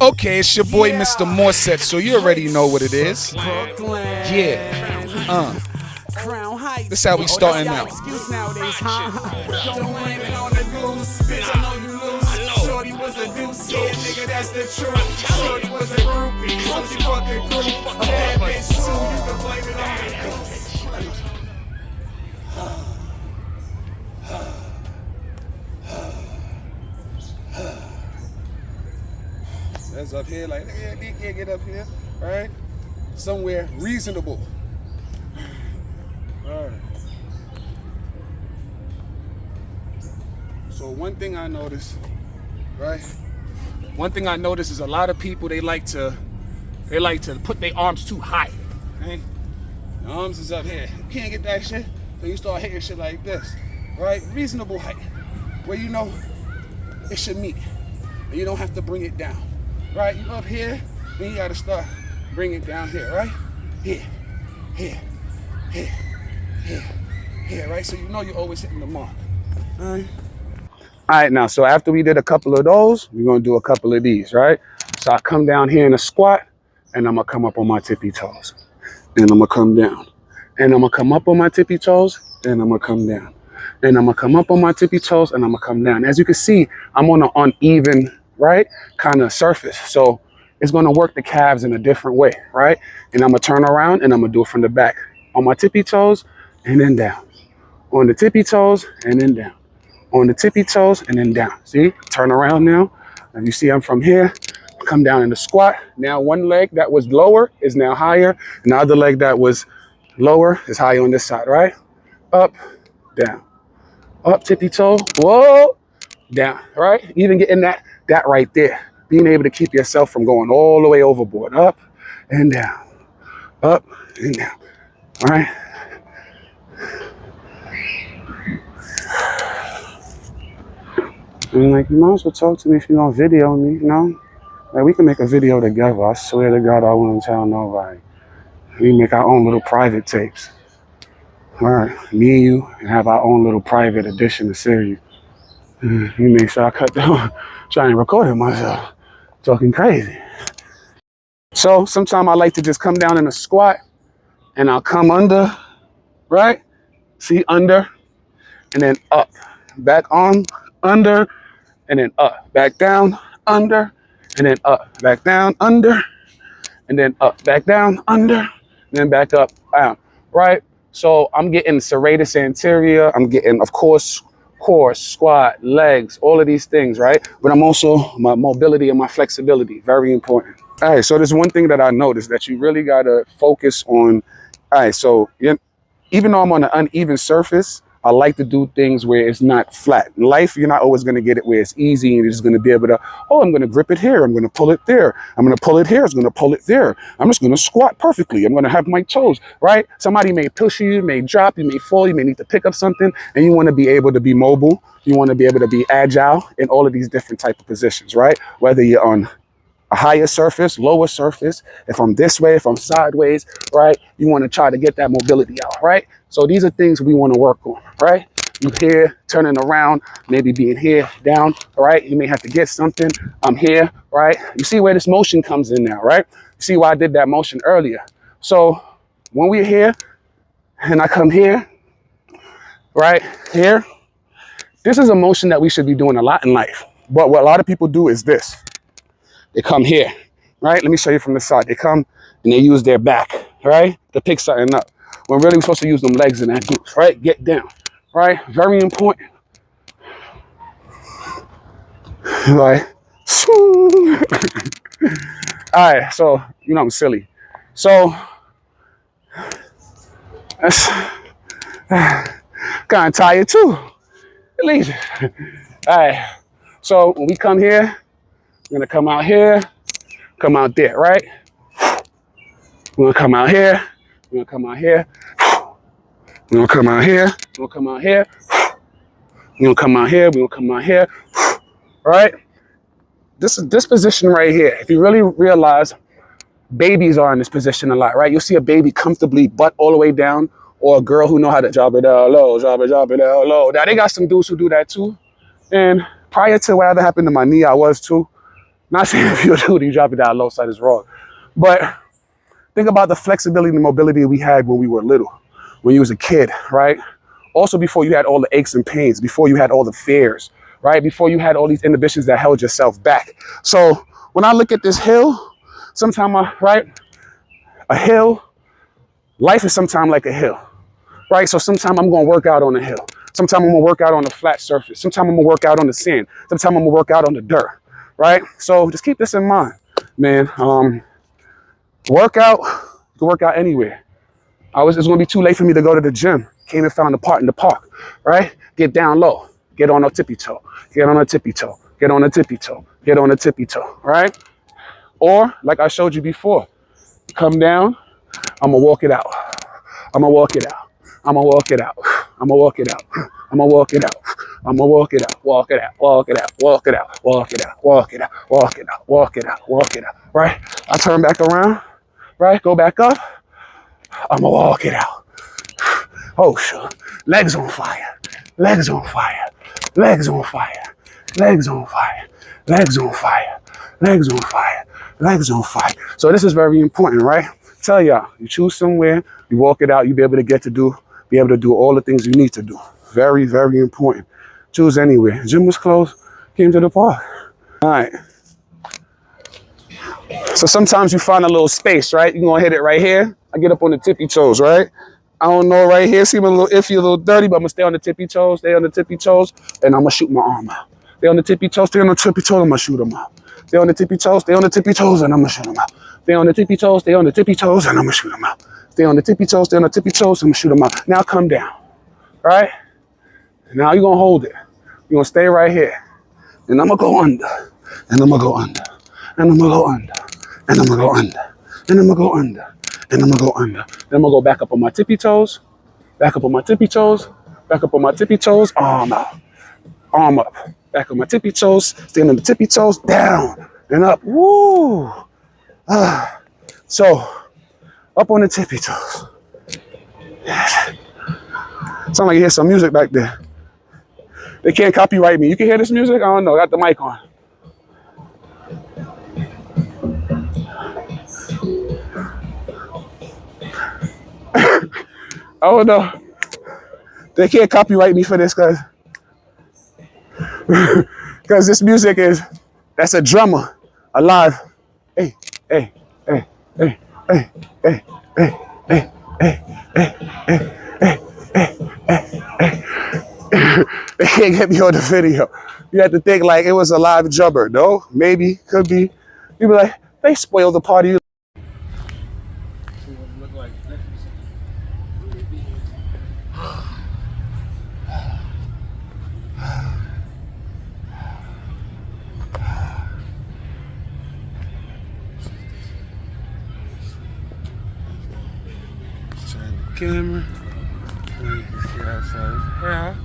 Okay, it's your boy Mr.MoreSets, so you already know what it is. Yeah. Crown Heights. This how we starting out. Excuse nowadays, huh? Don't blame it on the goose. Bitch, I know you lose. Shorty was a deuce. Yeah, nigga, that's the truth. Shorty was a groupie. So she fucking group. A bad bitch too. You can blame it on the goose. That's up here, like, yeah, they can't get up here, right? Somewhere reasonable. All right. So one thing I noticed, right? One thing I noticed is a lot of people, they like to put their arms too high, right? The arms is up here. You can't get that shit, so you start hitting shit like this, right? Reasonable height, where you know it should meet, and you don't have to bring it down. Right, you up here, then you gotta start bringing it down here, right? Here, here, here, here, here, right? So you know you're always hitting the mark, all right? All right, now, so after we did a couple of those, we're gonna do a couple of these, right? So I come down here in a squat, and I'm gonna come up on my tippy toes. And I'm gonna come down. And I'm gonna come up on my tippy toes, and I'm gonna come down. And I'm gonna come up on my tippy toes, and I'm gonna come down. As you can see, I'm on an uneven, right, kind of surface. So it's gonna work the calves in a different way, right? And I'm gonna turn around and I'm gonna do it from the back. On my tippy toes and then down. On the tippy toes and then down. On the tippy toes and then down. See, turn around now. And you see I'm from here, come down in the squat. Now one leg that was lower is now higher. And the other leg that was lower is higher on this side, right? Up, down. Up, tippy toe, whoa, down, right? Even getting that right there, being able to keep yourself from going all the way overboard, up and down, up and down, all right? And like, you might as well talk to me if you're gonna video me, you know? Like, we can make a video together. I swear to God, I wouldn't tell nobody. We make our own little private tapes. All right, me and you have our own little private edition of series. You make sure I cut down, trying to record it myself, talking crazy. So sometimes I like to just come down in a squat and I'll come under, right? See, under, and then up, back on, under, and then up, back down, under, and then up, back down, under, and then up, back down, under, and then back up, down, right? So I'm getting serratus anterior, I'm getting, of course, core, squat, legs, all of these things, right? But I'm also, my mobility and my flexibility, very important. All right, so there's one thing that I noticed that you really gotta focus on. All right, so even though I'm on an uneven surface, I like to do things where it's not flat. In life, you're not always gonna get it where it's easy and you're just gonna be able to, oh, I'm gonna grip it here, I'm gonna pull it there, I'm gonna pull it here, I'm gonna pull it there. I'm just gonna squat perfectly, I'm gonna have my toes, right? Somebody may push you, may drop, you may fall, you may need to pick up something, and you wanna be able to be mobile, you wanna be able to be agile in all of these different type of positions, right? Whether you're on a higher surface, lower surface, if I'm this way, if I'm sideways, right? You want to try to get that mobility out, right? So these are things we want to work on, right? You here, turning around, maybe being here, down, right? You may have to get something. I'm here, right? You see where this motion comes in now, right? You see why I did that motion earlier. So when we're here and I come here, right, here, this is a motion that we should be doing a lot in life. But what a lot of people do is this. They come here, right? Let me show you from the side. They come and they use their back, right? To pick something up. When really we're supposed to use them legs in that group, right? Get down, right? Very important. Like, all right, so, you know I'm silly. So, that's kind of tired too, at least. All right, so when we come here, we're gonna come out here, come out there, right? We're gonna come out here, we're gonna come out here, we're gonna come out here, we're gonna come out here, we're gonna come out here, we're gonna come out here, right? This is this position right here. If you really realize, babies are in this position a lot, right? You'll see a baby comfortably butt all the way down, or a girl who know how to drop it down low, drop it down low. Now they got some dudes who do that too. And prior to whatever happened to my knee, I was too. Not saying if you do it, you drop it down low side is wrong. But think about the flexibility and mobility we had when we were little, when you was a kid, right? Also before you had all the aches and pains, before you had all the fears, right? Before you had all these inhibitions that held yourself back. So when I look at this hill, sometimes a hill, life is sometimes like a hill, right? So sometimes I'm gonna work out on a hill. Sometimes I'm gonna work out on a flat surface. Sometimes I'm gonna work out on the sand. Sometimes I'm gonna work out on the dirt, right? So just keep this in mind, man. Workout, you can work out anywhere. It's gonna be too late for me to go to the gym. Came and found a part in the park, right? Get down low, get on a tippy toe, get on a tippy toe, get on a tippy toe, get on a tippy toe, right? Or like I showed you before, come down, I'm gonna walk it out. I'm gonna walk it out. I'm gonna walk it out. I'm gonna walk it out. I'm gonna walk it out. I'm gonna walk it out. Walk it out. Walk it out. Walk it out. Walk it out. Walk it out. Walk it out. Walk it out. Walk it out. Right? I turn back around. Right? Go back up. I'm gonna walk it out. Oh shit. Legs on fire. Legs on fire. Legs on fire. Legs on fire. Legs on fire. Legs on fire. Legs on fire. So this is very important, right? Tell y'all, you choose somewhere, you walk it out, you be able to do all the things you need to do. Very, very important. Choose anywhere. Gym was closed, came to the park. All right. So sometimes you find a little space, right? You're gonna hit it right here. I get up on the tippy toes, right? I don't know right here, seem a little iffy, a little dirty, but I'm gonna stay on the tippy toes, stay on the tippy toes, and I'm gonna shoot my arm out. Stay on the tippy toes, stay on the tippy toes, I'm gonna shoot them out. Stay on the tippy toes, stay on the tippy toes, and I'm gonna shoot them out. Stay on the tippy toes, stay on the tippy toes, and I'm gonna shoot them out. Stay on the tippy toes, stay on the tippy toes, I'm gonna shoot them out. Now come down, right? Now you're gonna hold it. You're gonna stay right here. And I'm gonna go under, and I'm gonna go under, and I'm gonna go under, and I'm gonna go under, and I'm gonna go under, and I'm gonna go under. Then I'm gonna go back up on my tippy toes, back up on my tippy toes, back up on my tippy toes, arm out, arm up, back on my tippy toes, stand on the tippy toes, down and up. Woo! So, up on the tippy toes. Sound like you hear some music back there. They can't copyright me. You can hear this music? I don't know. Got the mic on. I don't know. They can't copyright me for this because this music that's a drummer, alive. Hey, hey, hey, hey, hey, hey, hey, hey, hey, hey, hey, hey, hey, hey. They can't get me on the video. You have to think like it was a live drummer. No, maybe, could be. You be like, they spoiled the party. Turn the camera. You can see ourselves here.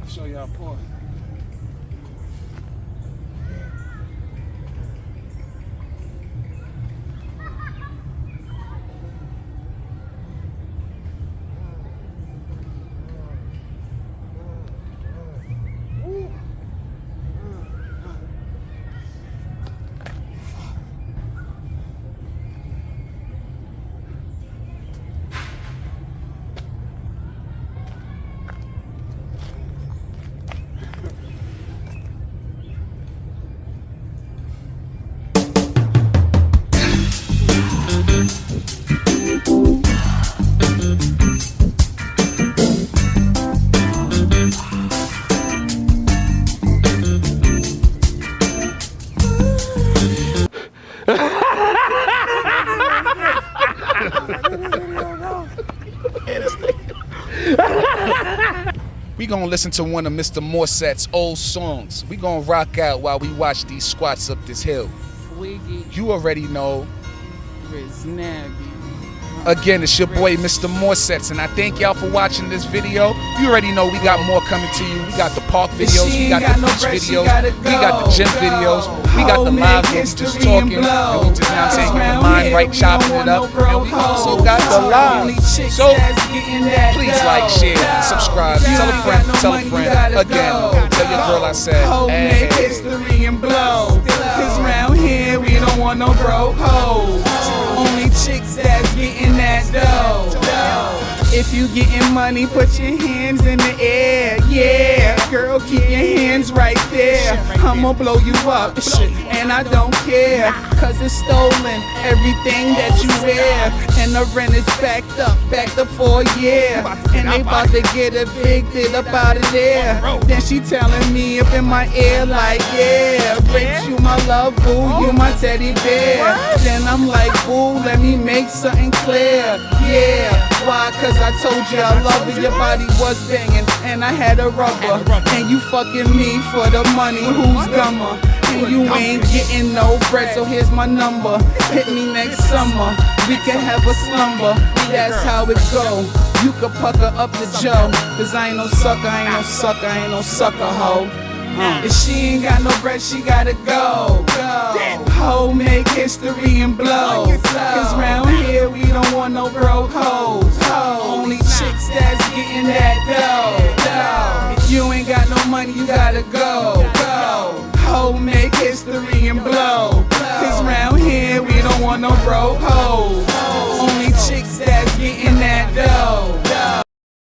Show y'all pause. We gonna listen to one of Mr.MoreSets' old songs. We gonna rock out while we watch these squats up this hill. You already know. Again, it's your boy Mr.MoreSets, and I thank y'all for watching this video. You already know we got more coming to you. We got the park videos, we got the beach videos, we got the gym videos, we got the live where we just talking, and we just, now I'm saying, keep your mind right, chopping it up, and we also got the live. So, please like, share, subscribe, tell a friend, again, tell your girl I said, make history and blow, cause round here we don't want no broke hoes, only chicks that's getting that dough. If you getting money, put your hands in the air, yeah. Girl, keep your hands right there. I'ma blow you up, and I don't care, cause it's stolen, everything that you wear. And the rent is backed up for a year, and they about to get evicted up out of there. Then she telling me up in my ear like, yeah, Rich, you my love, boo, you my teddy bear. Then I'm like, boo, let me make something clear, yeah. Why? Cause I told you I love it, your body was banging, and I had a rubber, and you fucking me for the money, who's dumber? And you ain't getting no bread, so here's my number. Hit me next summer, we can have a slumber, that's how it go. You can pucker up the Joe, cause I ain't no sucker, I ain't no sucker, I ain't no sucker, hoe. If she ain't got no bread, she gotta go. Ho, make history and blow, cause round here we don't want no broke hoes. Only chicks that's getting that dough. If you ain't got no money, you gotta go. Ho, make history and blow, cause round here we don't want no broke hoes.